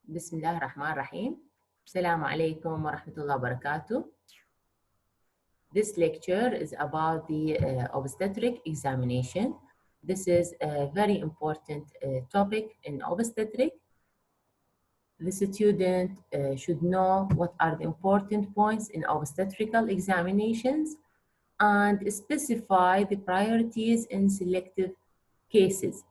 بسم الله الرحمن الرحيم. السلام عليكم ورحمة الله وبركاته. This lecture is about the obstetric examination. This is a very important topic in obstetric. The student should know what are the important points in obstetrical examinations and specify the priorities in selective cases.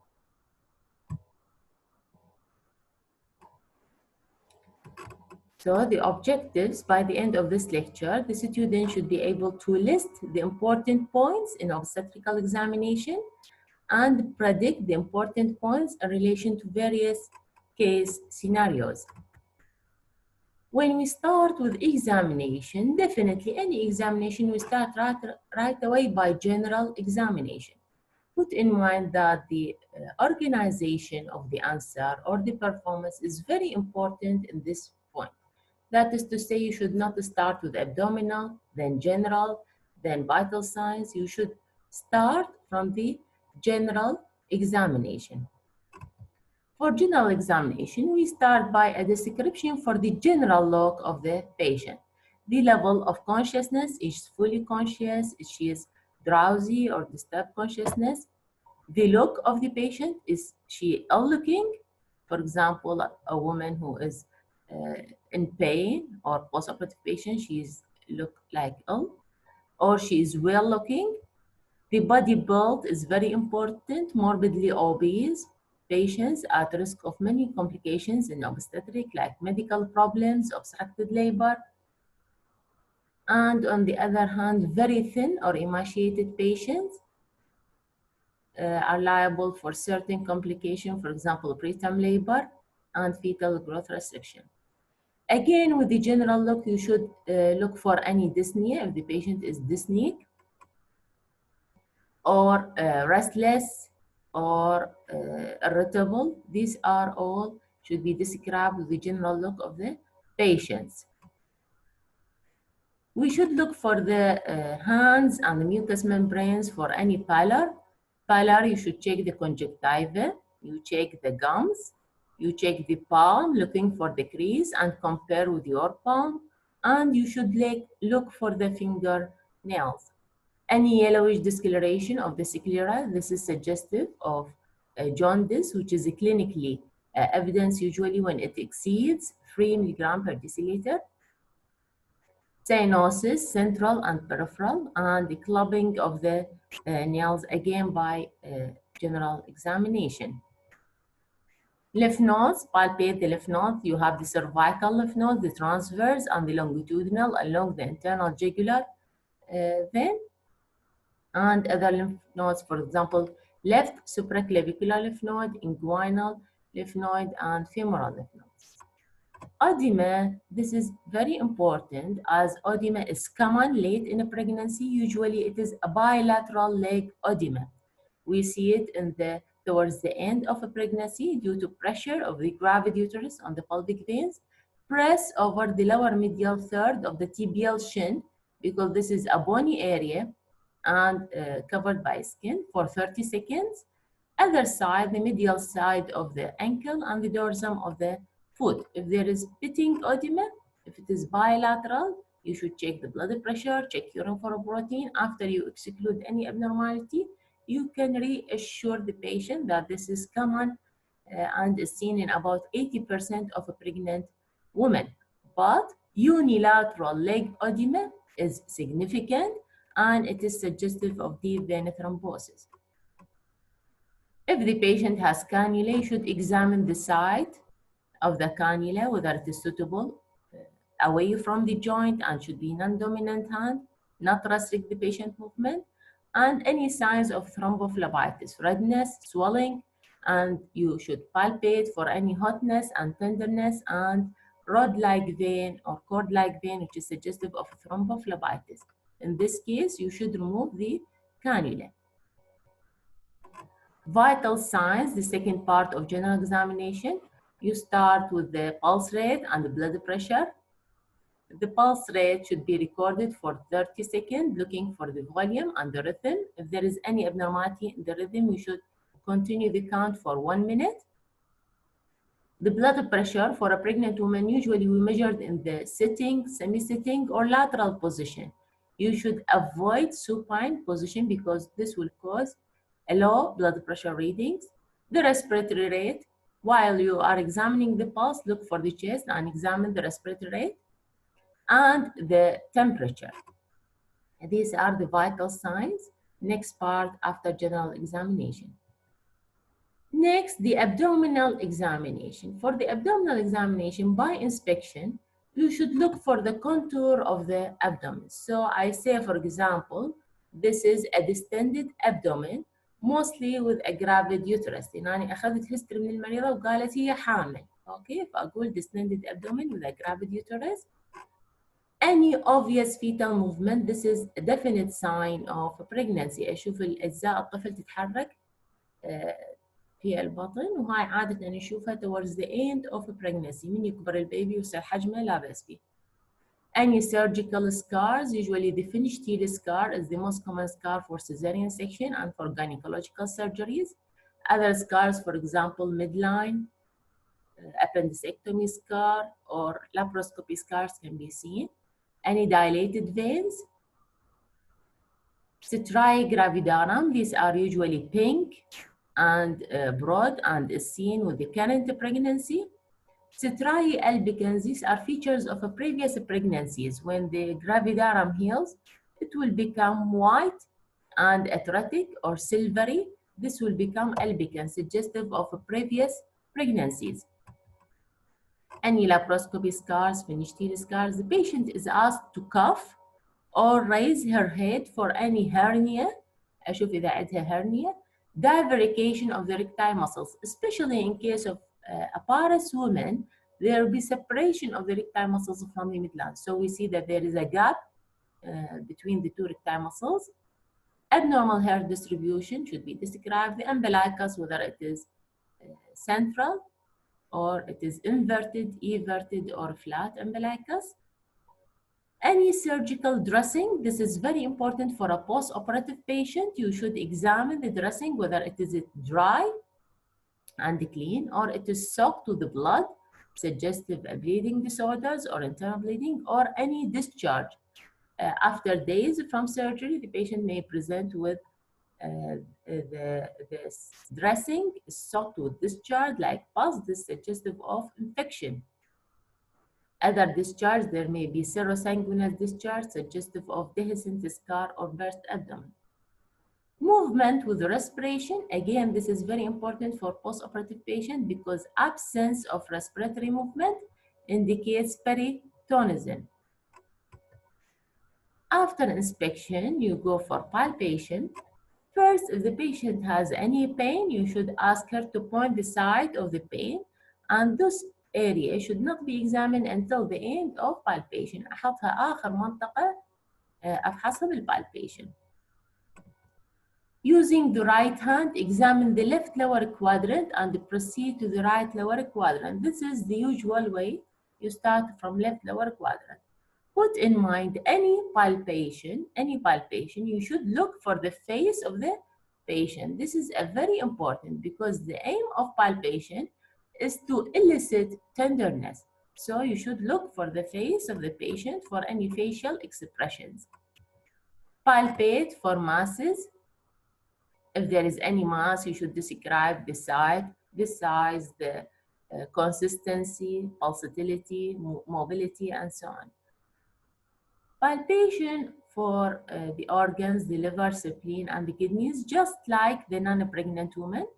So the objectives, by the end of this lecture, the student should be able to list the important points in obstetrical examination and predict the important points in relation to various case scenarios. When we start with examination, definitely any examination, we start right away by general examination. Put in mind that the organization of the answer or the performance is very important in this point. That is to say, you should not start with abdominal, then general, then vital signs. You should start from the general examination. For general examination, we start by a description for the general look of the patient. The level of consciousness, is she fully conscious, is she drowsy or disturbed consciousness? The look of the patient, is she ill-looking? For example, a woman who is in pain or postoperative patient, she look like ill, or she is well looking. The body build is very important. Morbidly obese patients at risk of many complications in obstetric, like medical problems, obstructed labor. And on the other hand, very thin or emaciated patients are liable for certain complications, for example, preterm labor and fetal growth restriction. Again, with the general look, you should look for any dyspnea if the patient is dyspneic, or restless, or irritable. These are all should be described with the general look of the patients. We should look for the hands and the mucous membranes for any pallor. Pallor, you should check the conjunctiva, you check the gums, you check the palm, looking for the crease and compare with your palm, and you should look for the fingernails. Any yellowish discoloration of the sclera, this is suggestive of jaundice, which is clinically evidence usually when it exceeds 3 mg per deciliter. Cyanosis, central and peripheral, and the clubbing of the nails, again by general examination. Lymph nodes, palpate the lymph nodes. You have the cervical lymph nodes, the transverse and the longitudinal along the internal jugular vein, and other lymph nodes, for example, left supraclavicular lymph node, inguinal lymph node, and femoral lymph nodes. Oedema, this is very important as oedema is common late in a pregnancy. Usually it is a bilateral leg oedema. We see it towards the end of a pregnancy due to pressure of the gravid uterus on the pelvic veins. Press over the lower medial third of the tibial shin, because this is a bony area and covered by skin, for 30 seconds. Other side, the medial side of the ankle and the dorsum of the foot. If there is pitting oedema, if it is bilateral, you should check the blood pressure, check urine for protein. After you exclude any abnormality, you can reassure the patient that this is common and is seen in about 80% of a pregnant woman. But unilateral leg oedema is significant and it is suggestive of deep vein thrombosis. If the patient has cannula, you should examine the site of the cannula, whether it is suitable away from the joint and should be non-dominant hand, not restrict the patient movement, and any signs of thrombophlebitis, redness, swelling, and you should palpate for any hotness and tenderness and rod-like vein or cord-like vein, which is suggestive of thrombophlebitis. In this case, you should remove the cannula. Vital signs, the second part of general examination. You start with the pulse rate and the blood pressure. The pulse rate should be recorded for 30 seconds, looking for the volume and the rhythm. If there is any abnormality in the rhythm, you should continue the count for 1 minute. The blood pressure for a pregnant woman usually we measured in the sitting, semi-sitting, or lateral position. You should avoid supine position because this will cause a low blood pressure readings. The respiratory rate, while you are examining the pulse, look for the chest and examine the respiratory rate and the temperature. These are the vital signs. Next part after general examination. Next, the abdominal examination. For the abdominal examination, by inspection, you should look for the contour of the abdomen. So I say, for example, this is a distended abdomen, mostly with a gravid uterus. يعني أخذت history من المريضة وقالت هي حامل. Okay, فأقول distended abdomen with a gravid uterus. Any obvious fetal movement, this is a definite sign of pregnancy. أشوف الأجزاء الطفل تتحرك في البطن، وهاي عادة نشوفها towards the end of pregnancy. من يكبر البيبي ويصير حجمه لا بأس فيه. Any surgical scars, usually the finished tear scar is the most common scar for cesarean section and for gynecological surgeries. Other scars, for example, midline, appendectomy scar, or laparoscopy scars can be seen. Any dilated veins. Striae gravidarum, these are usually pink and broad and is seen with the current pregnancy. Striae albicans, these are features of a previous pregnancies. When the gravidarum heals, it will become white and atretic or silvery. This will become albicans, suggestive of previous pregnancies. Any laparoscopy scars, finished tear scars, the patient is asked to cough or raise her head for any hernia. أشوف إذا عندها hernia. Divarication of the recti muscles, especially in case of a parous woman, there will be separation of the recti muscles from the midline. So we see that there is a gap between the two recti muscles. Abnormal hair distribution should be described. The umbilicus, whether it is central or it is inverted, everted, or flat umbilicus. Any surgical dressing, this is very important for a post-operative patient. You should examine the dressing, whether it is dry and clean or it is soaked with the blood, suggestive bleeding disorders or internal bleeding, or any discharge. After days from surgery, the patient may present with the dressing soaked with discharge like pus. This is suggestive of infection. Other discharge, there may be serosanguinous discharge, suggestive of dehiscent scar or burst abdomen. Movement with respiration, again, this is very important for post-operative patient because absence of respiratory movement indicates peritonism. After inspection, you go for palpation. First, if the patient has any pain, you should ask her to point the site of the pain, and this area should not be examined until the end of palpation. أحطها آخر منطقة أفحصها بالpalpation. Using the right hand, examine the left lower quadrant and proceed to the right lower quadrant. This is the usual way. You start from left lower quadrant. Put in mind any palpation, you should look for the face of the patient. This is a very important because the aim of palpation is to elicit tenderness. So you should look for the face of the patient for any facial expressions. Palpate for masses. If there is any mass, you should describe the site, the size, the consistency, pulsatility, mobility, and so on. Palpation for the organs, the liver, spleen, and the kidneys, just like the non-pregnant woman.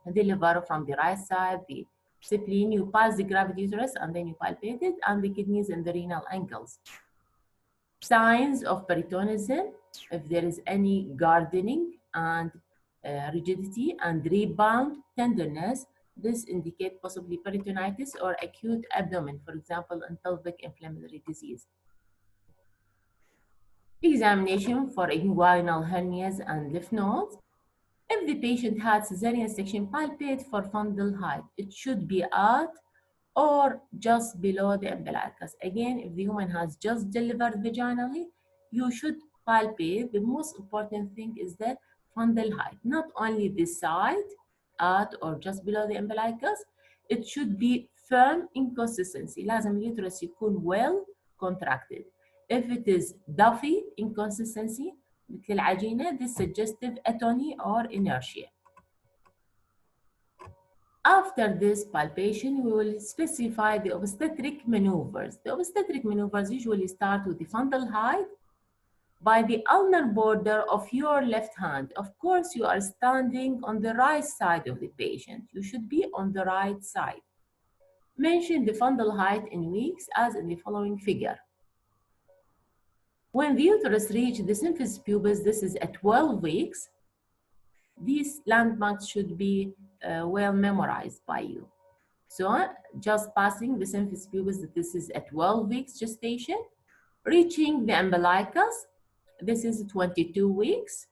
The liver from the right side, the spleen, you pass the gravid uterus and then you palpate it, and the kidneys and the renal angles. Signs of peritonism, if there is any gardening and rigidity and rebound tenderness, this indicates possibly peritonitis or acute abdomen, for example, in pelvic inflammatory disease. Examination for inguinal hernias and lymph nodes. If the patient had cesarean section, palpate for fundal height. It should be at or just below the umbilicus. Again, if the woman has just delivered vaginally, you should palpate. The most important thing is the fundal height, not only the side at or just below the umbilicus. it should be firm inconsistency. لازم اليوترس يكون well contracted. If it is duffy inconsistency مثل العجينة, this suggestive atony or inertia. After this palpation, we will specify the obstetric maneuvers. The obstetric maneuvers usually start with the fundal height by the ulnar border of your left hand. Of course, you are standing on the right side of the patient. You should be on the right side. Mention the fundal height in weeks as in the following figure. When the uterus reaches the symphysis pubis, this is at 12 weeks. These landmarks should be well memorized by you. So just passing the symphysis pubis, this is at 12 weeks gestation. Reaching the umbilicus, this is 22 weeks.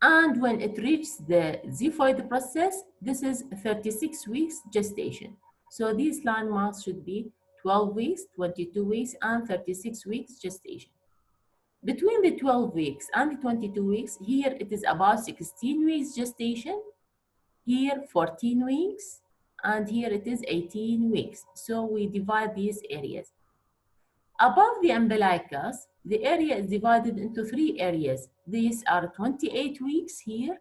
And when it reaches the xiphoid process, this is 36 weeks gestation. So these landmarks should be 12 weeks, 22 weeks, and 36 weeks gestation. Between the 12 weeks and the 22 weeks, here it is about 16 weeks gestation, here 14 weeks, and here it is 18 weeks. So we divide these areas. Above the umbilicus, the area is divided into 3 areas. These are 28 weeks here,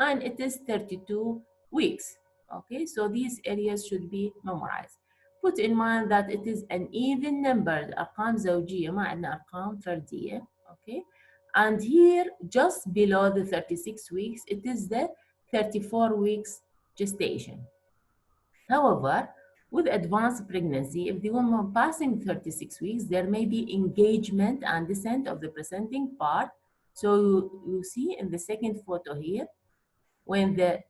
and it is 32 weeks. Okay, so these areas should be memorized. Put in mind that it is an even number, أرقام زوجية ما عندنا أرقام فردية. Okay, and here just below the 36 weeks, it is the 34 weeks gestation. However, with advanced pregnancy, if the woman passing 36 weeks, there may be engagement and descent of the presenting part. So you see in the second photo here, when the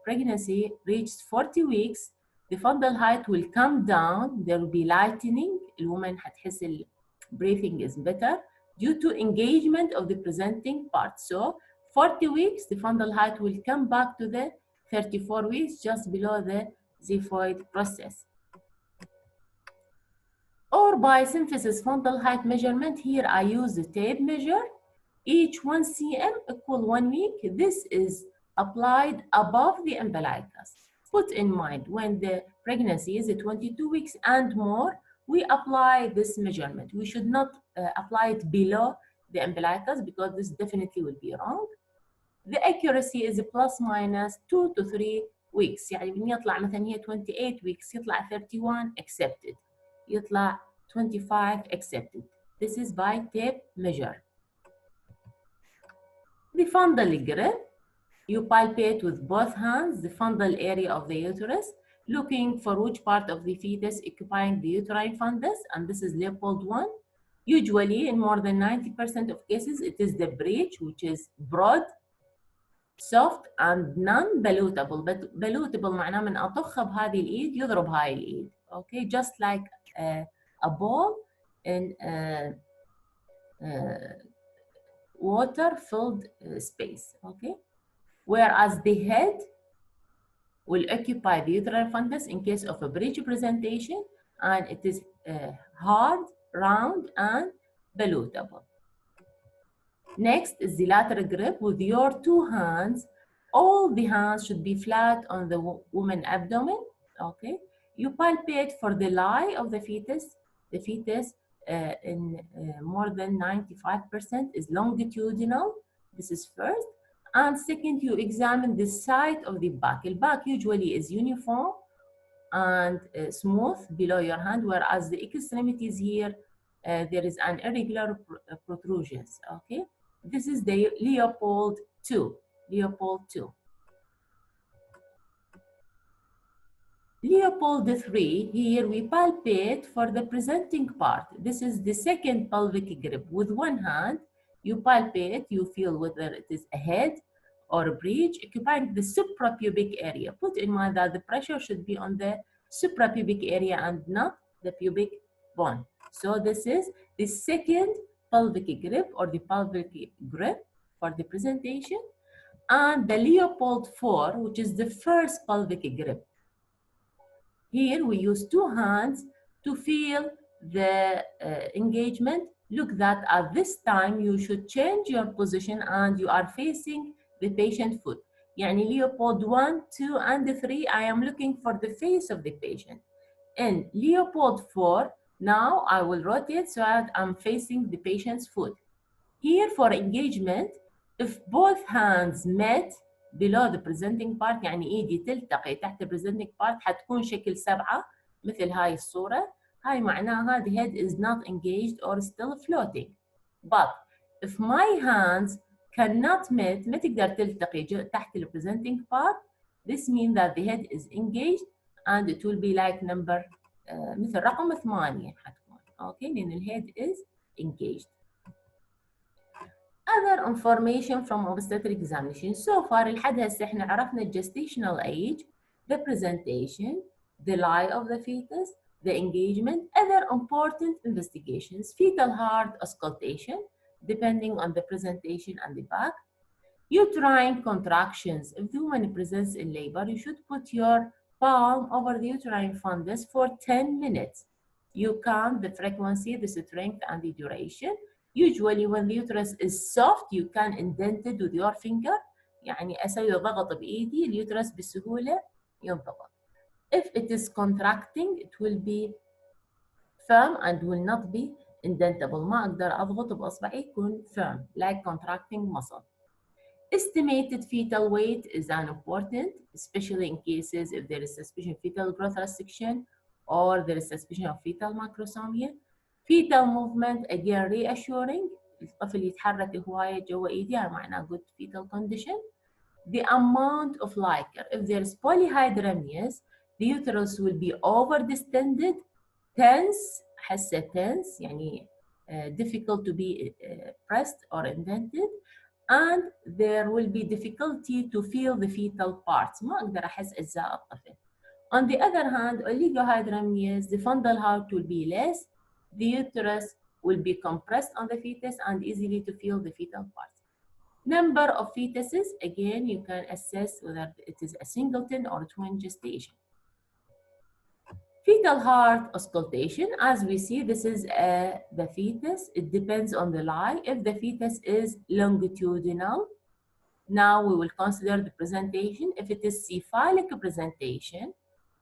pregnancy reaches 40 weeks, the fundal height will come down. There will be lightening. The woman هتحس breathing is better due to engagement of the presenting part. So 40 weeks, the fundal height will come back to the 34 weeks, just below the xiphoid process. Or by symphysis fundal height measurement, here I use the tape measure. Each 1 cm equal 1 week. This is applied above the umbilicus. Put in mind, when the pregnancy is 22 weeks and more, we apply this measurement. We should not apply it below the umbilicus because this definitely will be wrong. The accuracy is plus minus 2 to 3 weeks. يعني من يطلع مثلا هي 28 weeks يطلع 31 accepted. يطلع 25 accepted. This is by tape measure. The fundal grip. You palpate with both hands the fundal area of the uterus, looking for which part of the fetus occupying the uterine fundus, and this is Leopold 1. Usually, in more than 90% of cases, it is the breech, which is broad, soft, and non-ballotable. But ballotable معناه من أطخ بهذه الإيد يضرب هاي الإيد. Okay, just like a ball in water-filled space. Okay. Whereas the head will occupy the uterine fundus in case of a breech presentation, and it is hard, round, and ballotable. Next is the lateral grip. With your 2 hands, all the hands should be flat on the woman's abdomen. Okay, you palpate for the lie of the fetus. The fetus in more than 95% is longitudinal. This is first. And second, you examine the side of the back. The back usually is uniform and smooth below your hand, whereas the extremities here, there is an irregular protrusions, okay? This is the Leopold 2, Leopold 2. Leopold 3, here we palpate for the presenting part. This is the second pelvic grip. With one hand, you palpate, you feel whether it is a head or a breech occupying the suprapubic area. Put in mind that the pressure should be on the suprapubic area and not the pubic bone. So this is the second pelvic grip or the pelvic grip for the presentation. And the Leopold 4, which is the first pelvic grip. Here we use 2 hands to feel the engagement. Look that at this time you should change your position and you are facing the patient foot. يعني Leopold 1, 2, and 3, I am looking for the face of the patient. In Leopold 4, now I will rotate so that I'm facing the patient's foot. Here for engagement, if both hands met below the presenting part، يعني ايدي تلتقي تحت presenting part حتكون شكل 7 مثل هاي الصورة. هاي معناها the head is not engaged or still floating. But if my hands cannot meet، ما تقدر تلتقي تحت ال presenting part، this means that the head is engaged and it will be like number مثل رقم 8 حتكون. Okay، لأن ال head is engaged. Other information from obstetric examination. So far لحد هسه احنا عرفنا ال gestational age, the presentation, the lie of the fetus, the engagement, other important investigations, fetal heart auscultation, depending on the presentation and the back, uterine contractions. If the woman presents in labor, you should put your palm over the uterine fundus for 10 minutes. You count the frequency, the strength, and the duration. Usually when the uterus is soft, you can indent it with your finger. يعني أسوي ضغط بإيدي اليوترس بسهولة ينضغط. If it is contracting, it will be firm and will not be indentable. ما أقدر أضغط بأصبعي يكون firm, like contracting muscle. Estimated fetal weight is unimportant, especially in cases if there is suspicion of fetal growth restriction or there is suspicion of fetal macrosomia. Fetal movement, again reassuring. الطفل يتحرك هواية جوا إيدي معناه good fetal condition. The amount of liquor, if there is polyhydramnios, the uterus will be over-distended, tense, حاسة tense يعني difficult to be pressed or indented, and there will be difficulty to feel the fetal parts. ما أقدر أحس أجزاء الطفل. On the other hand, oligohydramnios, the fundal height will be less, the uterus will be compressed on the fetus and easily to feel the fetal parts. Number of fetuses, again, you can assess whether it is a singleton or twin gestation. Fetal heart auscultation, as we see, this is the fetus. It depends on the lie. If the fetus is longitudinal, now we will consider the presentation. If it is cephalic presentation,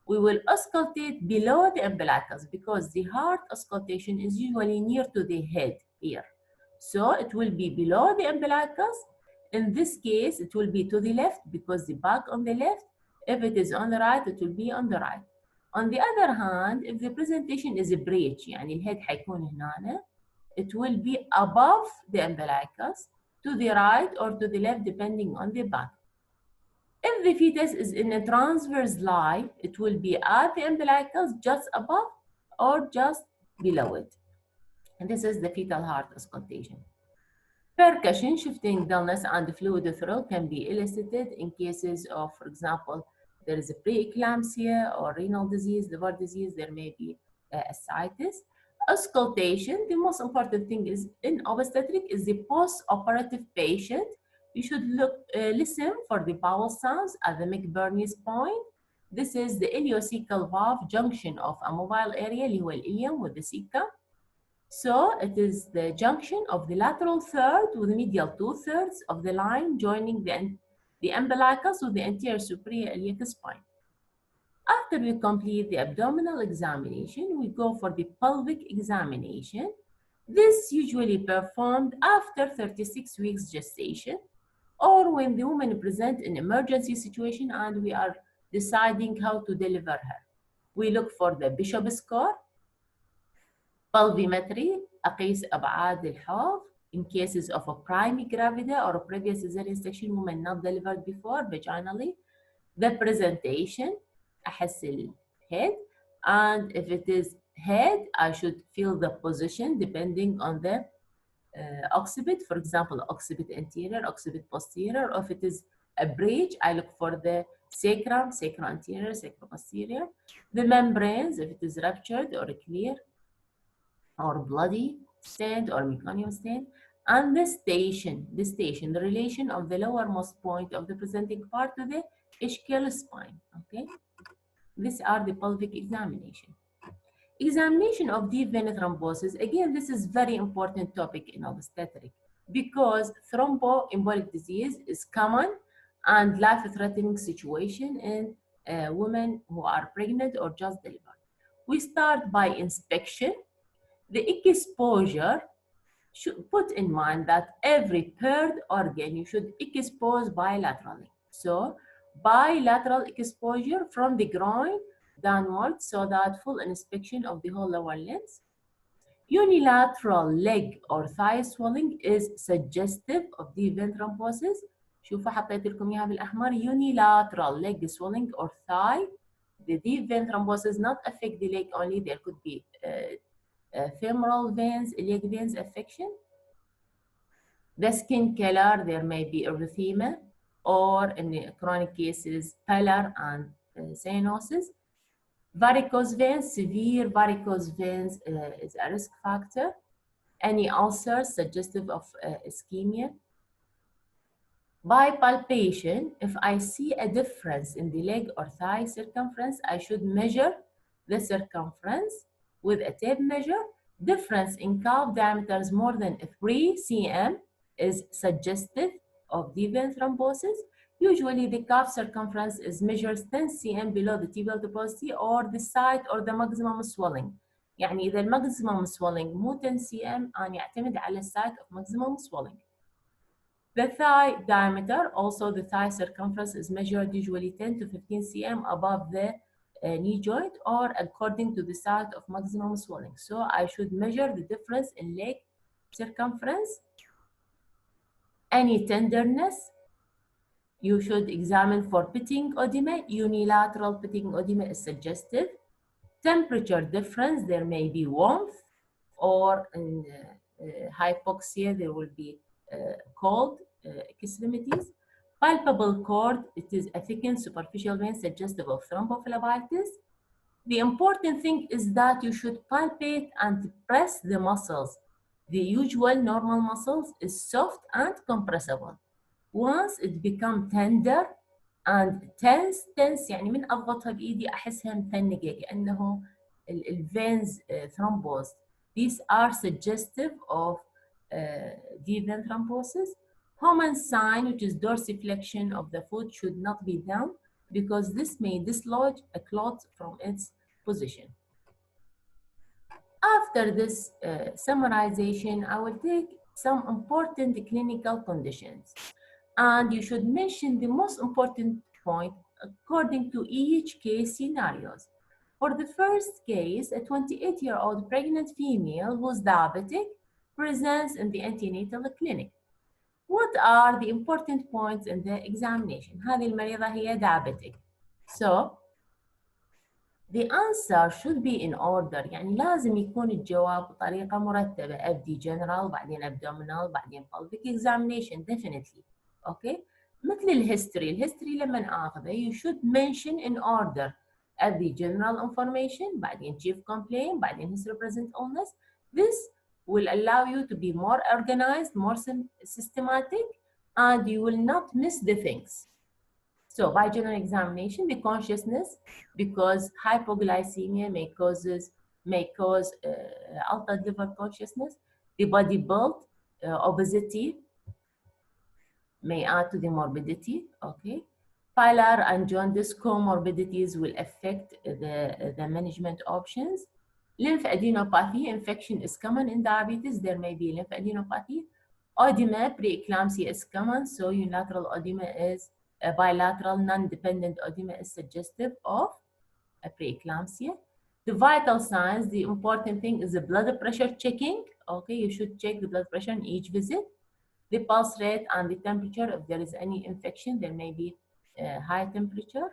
we will auscultate below the umbilicus because the heart auscultation is usually near to the head here. So it will be below the umbilicus. In this case, it will be to the left because the back on the left. If it is on the right, it will be on the right. On the other hand, if the presentation is a breech, يعني الهيد حيكون هنا, it will be above the umbilicus, to the right or to the left, depending on the back. If the fetus is in a transverse lie, it will be at the umbilicus, just above or just below it. And this is the fetal heart auscultation. Percussion, shifting dullness and fluid thrill can be elicited in cases of, for example, there is a preeclampsia or renal disease, liver disease, there may be ascites. Auscultation, the most important thing is in obstetric is the post-operative patient. You should listen for the bowel sounds at the McBurney's point. This is the ileocecal valve junction of a mobile area اللي هو الإليوم with the cecum. So it is the junction of the lateral third with the medial 2/3 of the line joining the umbilicus with the anterior superior iliac spine. After we complete the abdominal examination, we go for the pelvic examination. This usually performed after 36 weeks gestation or when the woman presents in emergency situation and we are deciding how to deliver her. We look for the Bishop score, pelvimetry, أقيس أبعاد الحوض in cases of a primary gravida or a previous cesarean section woman not delivered before vaginally. The presentation, أحس الhead, and if it is head, I should feel the position depending on the occiput, for example, occiput anterior, occiput posterior, or if it is a breech, I look for the sacrum, sacrum anterior, sacrum posterior. The membranes, if it is ruptured or clear, or bloody stent or meconium stent, and the station, the relation of the lowermost point of the presenting part to the ischial spine, okay? These are the pelvic examination. Examination of deep vein thrombosis, again, this is very important topic in obstetric because thromboembolic disease is common and life-threatening situation in women who are pregnant or just delivered. We start by inspection. The exposure should put in mind that every paired organ you should expose bilaterally. So bilateral exposure from the groin downwards so that full inspection of the whole lower limbs. Unilateral leg or thigh swelling is suggestive of deep vein thrombosis. شوفوا حطيت لكم إياها بالأحمر. Unilateral leg swelling or thigh. The deep vein thrombosis not affect the leg only. There could be femoral veins, iliac veins affection. The skin color, there may be erythema, or in the chronic cases, pallor and cyanosis. Varicose veins, severe varicose veins is a risk factor. Any ulcers suggestive of ischemia. By palpation, if I see a difference in the leg or thigh circumference, I should measure the circumference with a tape measure. Difference in calf diameters more than 3 cm is suggestive of deep vein thrombosis. Usually the calf circumference is measured 10 cm below the tibial tuberosity or the site or the maximum swelling. يعني إذا الماكسيمم swelling مو 10 cm أنا يعتمد على site of maximum swelling. The thigh diameter, also the thigh circumference is measured usually 10 to 15 cm above the knee joint or according to the site of maximum swelling. So I should measure the difference in leg circumference. Any tenderness, you should examine for pitting oedema. Unilateral pitting oedema is suggestive. Temperature difference, there may be warmth, or in hypoxia, there will be cold extremities. Palpable cord, it is a thickened superficial vein suggestive of thrombophlebitis. The important thing is that you should palpate and press the muscles. The usual normal muscles is soft and compressible. Once it becomes tender and tense يعني من أضغطها بإيدي أحسها متنقة كأنه الفينز thrombosed. These are suggestive of deep vein thrombosis. Common sign, which is dorsiflexion of the foot, should not be done because this may dislodge a clot from its position. After this summarization, I will take some important clinical conditions. And you should mention the most important point according to each case scenarios. For the first case, a 28-year-old pregnant female who's diabetic presents in the antenatal clinic. What are the important points in the examination? هذه المريضة هي diabetic. So, the answer should be in order. يعني لازم يكون الجواب بطريقة مرتبة. أبدي general, بعدين abdominal, بعدين pelvic examination, definitely. Okay? مثل الهيستوري لما آخذه, you should mention in order. أبدي general information, بعدين chief complaint, بعدين history present illness. This will allow you to be more organized, more systematic, and you will not miss the things. So by general examination, the consciousness, because hypoglycemia may cause altered liver consciousness. The body build, obesity may add to the morbidity. Okay, pallor and jaundice comorbidities will affect the management options. Lymphadenopathy, infection is common in diabetes. There may be lymphadenopathy. Oedema, preeclampsia is common. So unilateral oedema is a bilateral non-dependent oedema is suggestive of a preeclampsia. The vital signs, the important thing is the blood pressure checking. Okay, you should check the blood pressure in each visit. The pulse rate and the temperature. If there is any infection, there may be high temperature.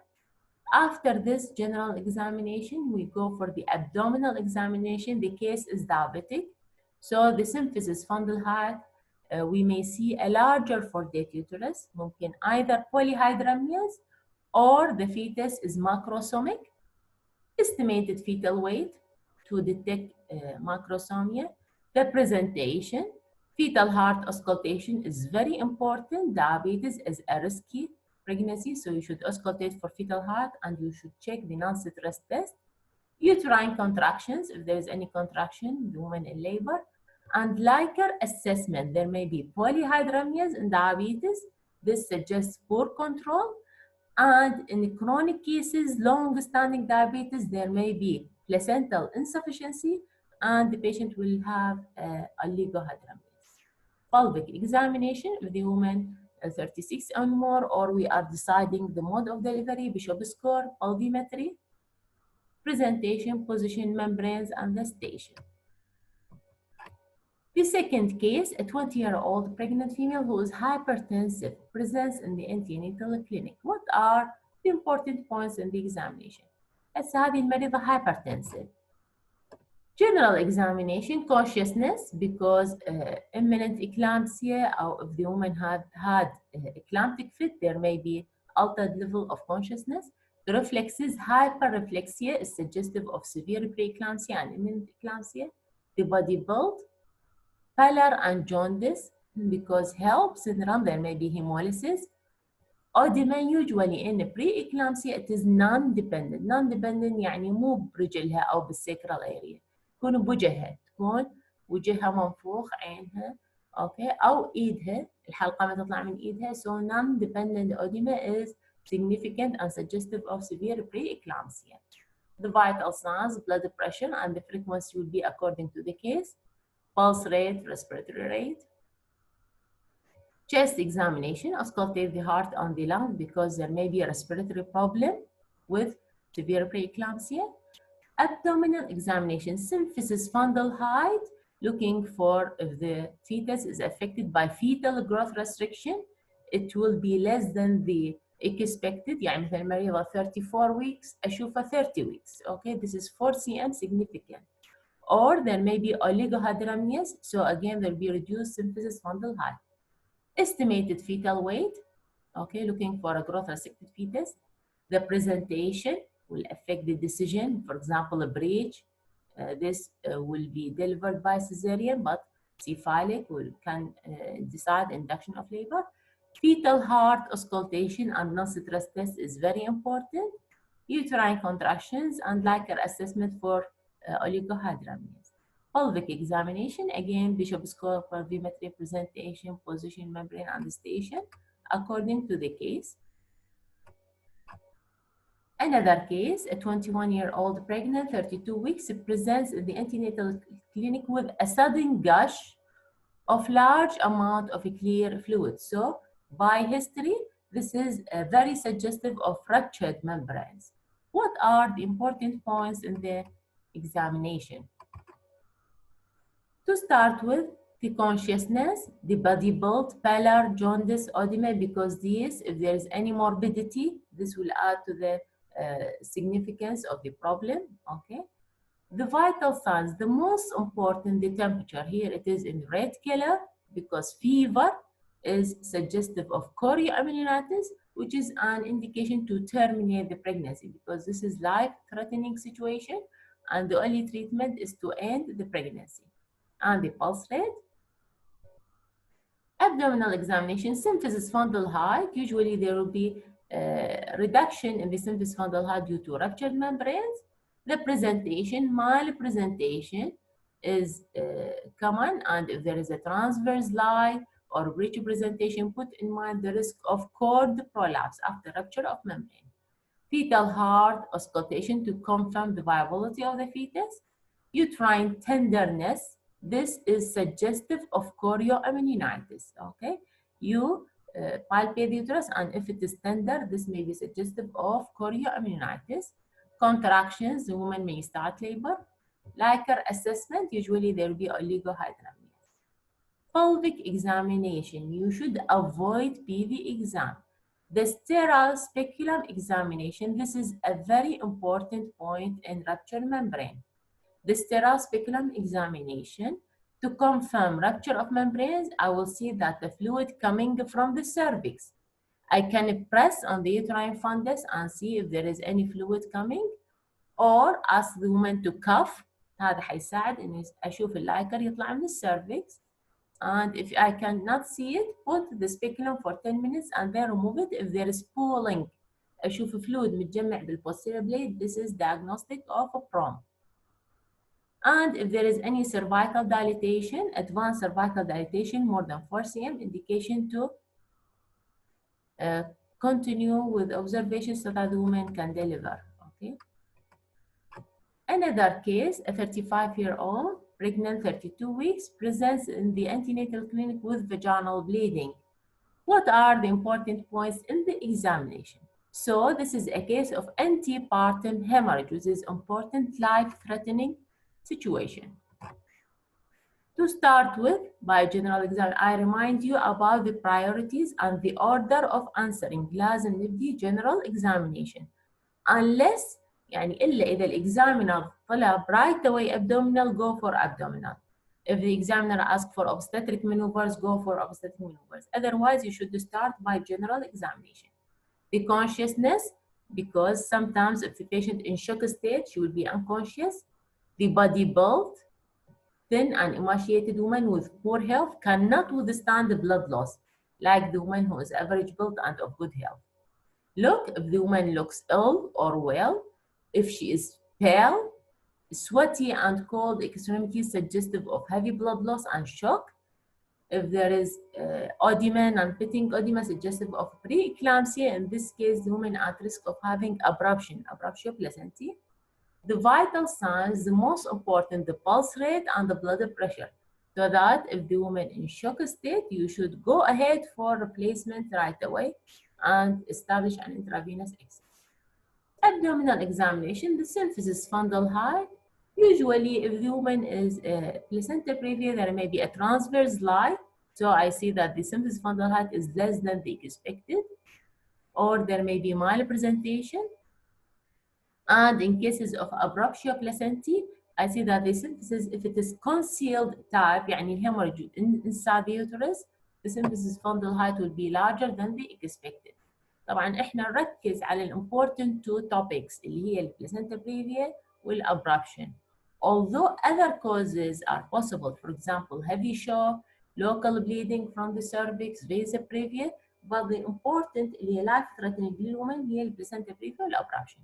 After this general examination, we go for the abdominal examination. The case is diabetic. So the symphysis fundal height, we may see a larger foldate uterus, ممكن either polyhydramnios or the fetus is macrosomic. Estimated fetal weight to detect macrosomia. The presentation, fetal heart auscultation is very important. Diabetes is a risky pregnancy, so you should auscultate for fetal heart and you should check the non-stress test. Uterine contractions, if there is any contraction, the woman in labor. And Likert assessment, there may be polyhydramnias in diabetes. This suggests poor control. And in chronic cases, long-standing diabetes, there may be placental insufficiency, and the patient will have oligohydramnios. Pelvic examination of the woman 36 and more, or we are deciding the mode of delivery, Bishop score, pelvimetry, presentation, position, membranes, and the station. The second case, a 20-year-old pregnant female who is hypertensive, presents in the antenatal clinic. What are the important points in the examination? هذه المريضة hypertensive. General examination, consciousness, because imminent eclampsia, or if the woman had eclamptic fit, there may be altered level of consciousness. The reflexes, hyperreflexia is suggestive of severe preeclampsia and imminent eclampsia. The body build, pallor and jaundice, because HELLP syndrome, there may be hemolysis. Oedema, usually in pre-eclampsia, it is non-dependent. Non-dependent يعني مو برجلها أو بالسacral area. تكون بوجهها، تكون وجهها منفوخ، عينها، أوكي، أو إيدها، الحلقة ما تطلع من إيدها. So non-dependent oedema is significant and suggestive of severe pre-eclampsia. The vital signs, blood pressure, and the frequency will be according to the case. Pulse rate, respiratory rate. Chest examination, auscultate the heart and the lung because there may be a respiratory problem with severe preeclampsia. Abdominal examination, symphysis fundal height, looking for if the fetus is affected by fetal growth restriction. It will be less than the expected. يعني مثل المريضة 34 weeks أشوفها 30 weeks. Okay, this is 4 cm significant. Or there may be oligohydramnios, so again there will be reduced symphysis fundal height. Estimated fetal weight, okay, looking for a growth restricted fetus. The presentation will affect the decision. For example, a breech, this will be delivered by cesarean, but cephalic can decide induction of labor. Fetal heart auscultation and non-stress test is very important. Uterine contractions and Leica assessment for oligohydramnios. Pelvic examination, again, Bishop score, pelvimetry, presentation, position, membrane, and station, according to the case. Another case, a 21-year-old pregnant, 32 weeks, presents in the antenatal clinic with a sudden gush of large amount of clear fluid. So, by history, this is very suggestive of fractured membranes. What are the important points in the examination? To start with, the consciousness, the body build, pallor, jaundice, oedema, because these, if there is any morbidity, this will add to the significance of the problem, okay? The vital signs, the most important, the temperature. Here it is in red color because fever is suggestive of chorioamnionitis, which is an indication to terminate the pregnancy because this is life-threatening situation and the only treatment is to end the pregnancy. And the pulse rate. Abdominal examination, symphysis fundal height. Usually there will be reduction in the symphysis fundal height due to ruptured membranes. The presentation, mild presentation is common, and if there is a transverse lie or breech presentation, put in mind the risk of cord prolapse after rupture of membrane. Fetal heart auscultation to confirm the viability of the fetus. Uterine tenderness, this is suggestive of chorioamnionitis, okay? You palpate the uterus, and if it is tender, this may be suggestive of chorioamnionitis. Contractions, the woman may start labor. Leica assessment, usually there will be oligohydramnios. Pelvic examination, you should avoid PV exam. The sterile speculum examination, this is a very important point in rupture membrane. The sterile speculum examination, to confirm rupture of membranes, I will see that the fluid coming from the cervix. I can press on the uterine fundus and see if there is any fluid coming, or ask the woman to cough. هذا حيساعد إني أشوف اللايكر يطلع من الcervix. And if I cannot see it, put the speculum for 10 minutes and then remove it. If there is pooling, أشوف fluid متجمع بالposterior blade, this is diagnostic of a PROM. And if there is any cervical dilatation, advanced cervical dilatation more than 4 cm, indication to uh, continue with observations so that the woman can deliver. Okay. Another case, a 35-year-old, pregnant 32 weeks, presents in the antenatal clinic with vaginal bleeding. What are the important points in the examination? So this is a case of antepartum hemorrhage, which is important life-threatening situation. To start with, by general exam, I remind you about the priorities and the order of answering. لازم نبدي general examination. Unless يعني إلا إذا الexaminer طلب right away abdominal, go for abdominal. If the examiner asks for obstetric maneuvers, go for obstetric maneuvers. Otherwise, you should start by general examination. The consciousness, because sometimes if the patient in shock state, she will be unconscious. The body build, thin and emaciated woman with poor health cannot withstand the blood loss, like the woman who is average build and of good health. Look, if the woman looks ill or well, if she is pale, sweaty and cold extremities suggestive of heavy blood loss and shock. If there is oedema and pitting oedema suggestive of preeclampsia, in this case, the woman at risk of having abruption, abruptio placentae. The vital signs, the most important, the pulse rate and the blood pressure. So that if the woman in shock state, you should go ahead for replacement right away and establish an intravenous exit. Abdominal examination, the symphysis fundal height. Usually, if the woman is placenta previa, there may be a transverse lie. So I see that the symphysis fundal height is less than the expected, or there may be malpresentation. And in cases of abruptio placentae, I see that the symphysis, if it is concealed type, يعني hemorrhage inside the uterus, the symphysis fundal height will be larger than the expected. طبعا احنا نركز على important two topics اللي هي البلاسنتا بريفيا والabruption. Although other causes are possible, for example, heavy shock, local bleeding from the cervix, vasa previa, but the important اللي هي life-threatening للwoman هي البلاسنتا بريفيا والabruption.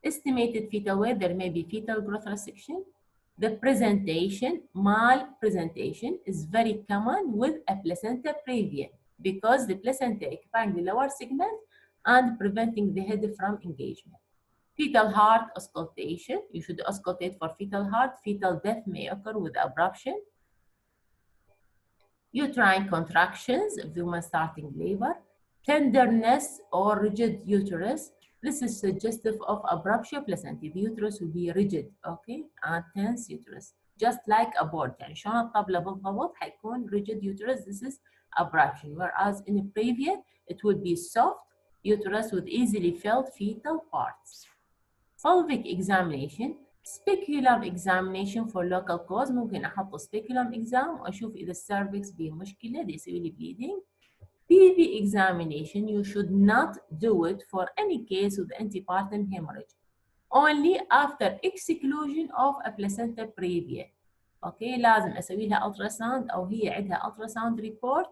Estimated fetal weight, there may be fetal growth restriction. The presentation, malpresentation, is very common with a placenta previa because the placenta occupying the lower segment and preventing the head from engagement. Fetal heart auscultation, you should auscultate for fetal heart. Fetal death may occur with abruption. Uterine contractions if the woman starting labor. Tenderness or rigid uterus. This is suggestive of abruptio placentae. The uterus will be rigid, okay, and tense uterus, just like a board. يعني شلون الطبلة بالضبط حيكون rigid uterus. This is abruption. Whereas in a previa, it would be soft uterus with easily filled fetal parts. Pelvic examination. Speculum examination for local cause. ممكن أحط speculum exam وأشوف إذا السيرفكس فيه مشكلة دي يسوي لي bleeding. PV examination, you should not do it for any case with antepartum hemorrhage. Only after exclusion of a placenta previa. Okay, لازم أسوي لها ultrasound أو هي عندها ultrasound report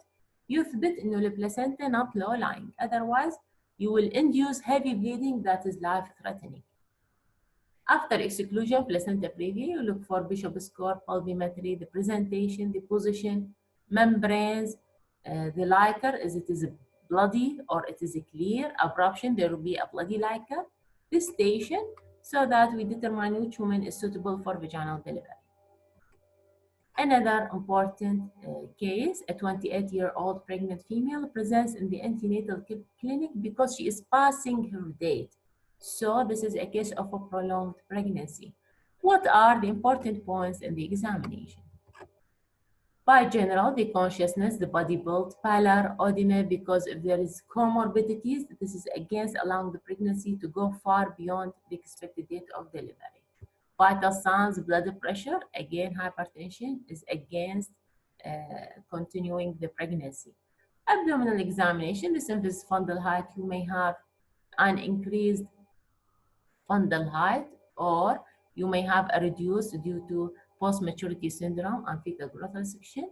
يثبت إنه البلاسنتا not low lying. Otherwise, you will induce heavy bleeding that is life-threatening. After exclusion, placenta previa, you look for Bishop score, pulvimetry, the presentation, the position, membranes, the liquor, is it is bloody or it is clear. Abruption, there will be a bloody liquor. The station, so that we determine which woman is suitable for vaginal delivery. Another important case, a 28-year-old pregnant female presents in the antenatal clinic because she is passing her date. So this is a case of a prolonged pregnancy. What are the important points in the examination? By general, the consciousness, the body build, pallor, oedema, because if there is comorbidities, this is against allowing the pregnancy to go far beyond the expected date of delivery. Vital signs, blood pressure, again, hypertension is against continuing the pregnancy. Abdominal examination, the symphysis fundal height, you may have an increased fundal height, or you may have a reduced due to post-maturity syndrome and fetal growth restriction.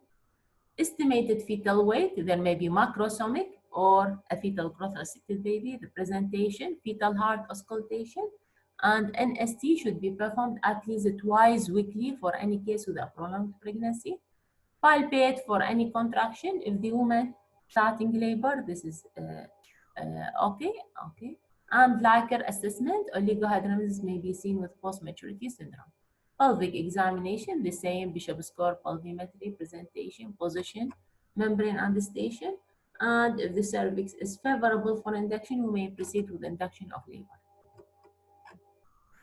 Estimated fetal weight, there may be macrosomic or a fetal growth restricted baby. The presentation, fetal heart auscultation, and NST should be performed at least twice weekly for any case with a prolonged pregnancy. Palpate for any contraction if the woman starting labor, this is okay. And Leica assessment, oligohydramnios may be seen with post-maturity syndrome. Pelvic examination, the same, Bishop score, pelvimetry, presentation, position, membrane and station. And if the cervix is favorable for induction, we may proceed with induction of labor.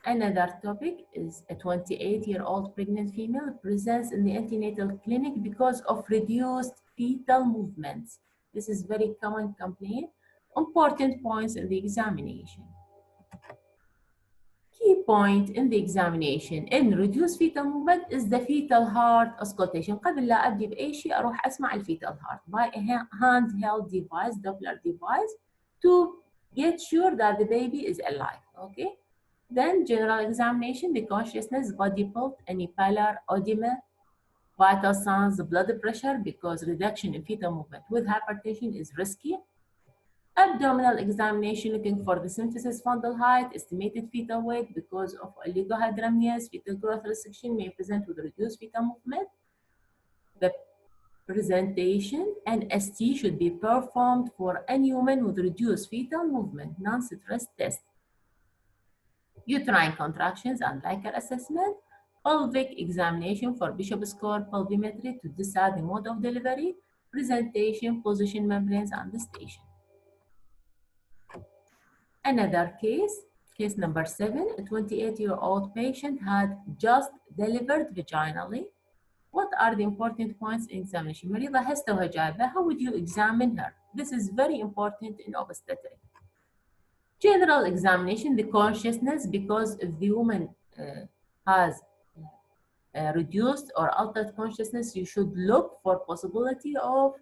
Another topic is a 28-year-old pregnant female presents in the antenatal clinic because of reduced fetal movements. This is very common complaint. Important points in the examination. Key point in the examination in reduced fetal movement is the fetal heart auscultation. قبل لا أبدي بأي شيء أروح أسمع الفيتال heart by a handheld device, Doppler device, to get sure that the baby is alive. Okay. Then general examination, the consciousness, body pulse, any pallor, edema, vital signs, blood pressure, because reduction in fetal movement with hypertension is risky. Abdominal examination, looking for the symphysis fundal height, estimated fetal weight because of oligohydramnios, fetal growth restriction may present with reduced fetal movement. The presentation and ST should be performed for any woman with reduced fetal movement, non-stress test. Uterine contractions and Leica assessment, pelvic examination for Bishop score, pelvimetry to decide the mode of delivery, presentation, position, membranes, and the station. Another case number 7, a 28-year-old patient had just delivered vaginally. What are the important points in examination? مريضة هسه وجايبة, how would you examine her? This is very important in obstetrics. General examination, the consciousness, because if the woman has reduced or altered consciousness, you should look for possibility of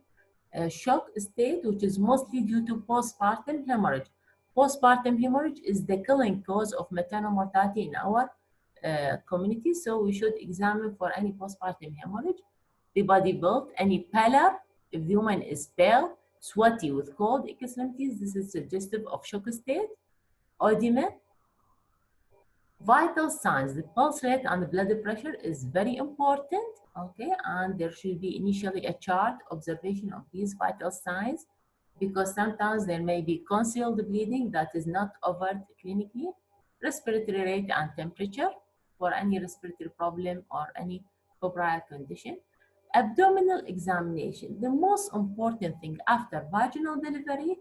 shock state, which is mostly due to postpartum hemorrhage. Postpartum hemorrhage is the killing cause of maternal mortality in our community, so we should examine for any postpartum hemorrhage. The body build, any pallor, if the woman is pale, sweaty with cold extremities, this is suggestive of shock state. Edema. Vital signs, the pulse rate and the blood pressure is very important, okay, and there should be initially a chart observation of these vital signs because sometimes there may be concealed bleeding that is not overt clinically. Respiratory rate and temperature for any respiratory problem or any febrile condition. Abdominal examination, the most important thing after vaginal delivery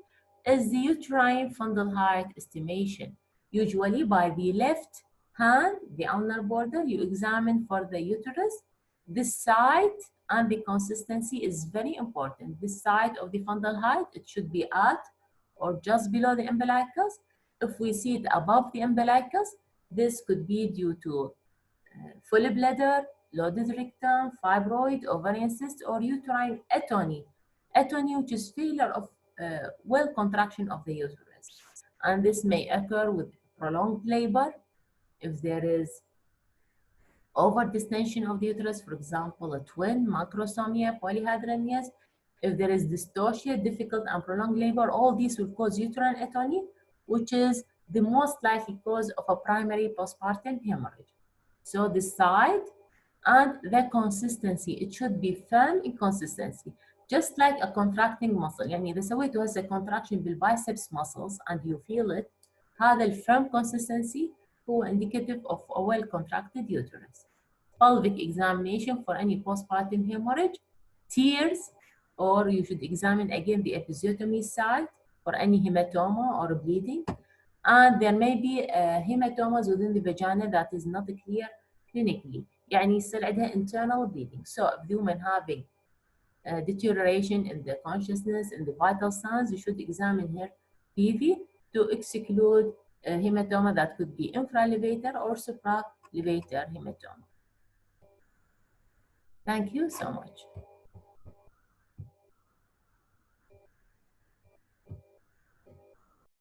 is the uterine fundal height estimation. Usually by the left hand, the ulnar border, you examine for the uterus. This side and the consistency is very important. This side of the fundal height, it should be at or just below the umbilicus. If we see it above the umbilicus, this could be due to full bladder, loaded rectum, fibroid, ovarian cyst, or uterine atony. Atony, which is failure of well contraction of the uterus. And this may occur with prolonged labor, if there is over distension of the uterus, for example, a twin, macrosomia, polyhydramnios, if there is dystocia, difficult and prolonged labor, all these will cause uterine atony, which is the most likely cause of a primary postpartum hemorrhage. So the side and the consistency, it should be firm in consistency, just like a contracting muscle. يعني إذا سويتوا هسه contraction بالbiceps muscles and you feel it, هذا الفirm consistency هو indicative of a well contracted uterus. Pelvic examination for any postpartum hemorrhage, tears, or you should examine again the episiotomy site for any hematoma or bleeding. And there may be hematomas within the vagina that is not clear clinically. يعني يصير عندها internal bleeding. So if the woman having deterioration in the consciousness and the vital signs, you should examine her PV to exclude hematoma that could be infralevator or supralevator hematoma. Thank you so much.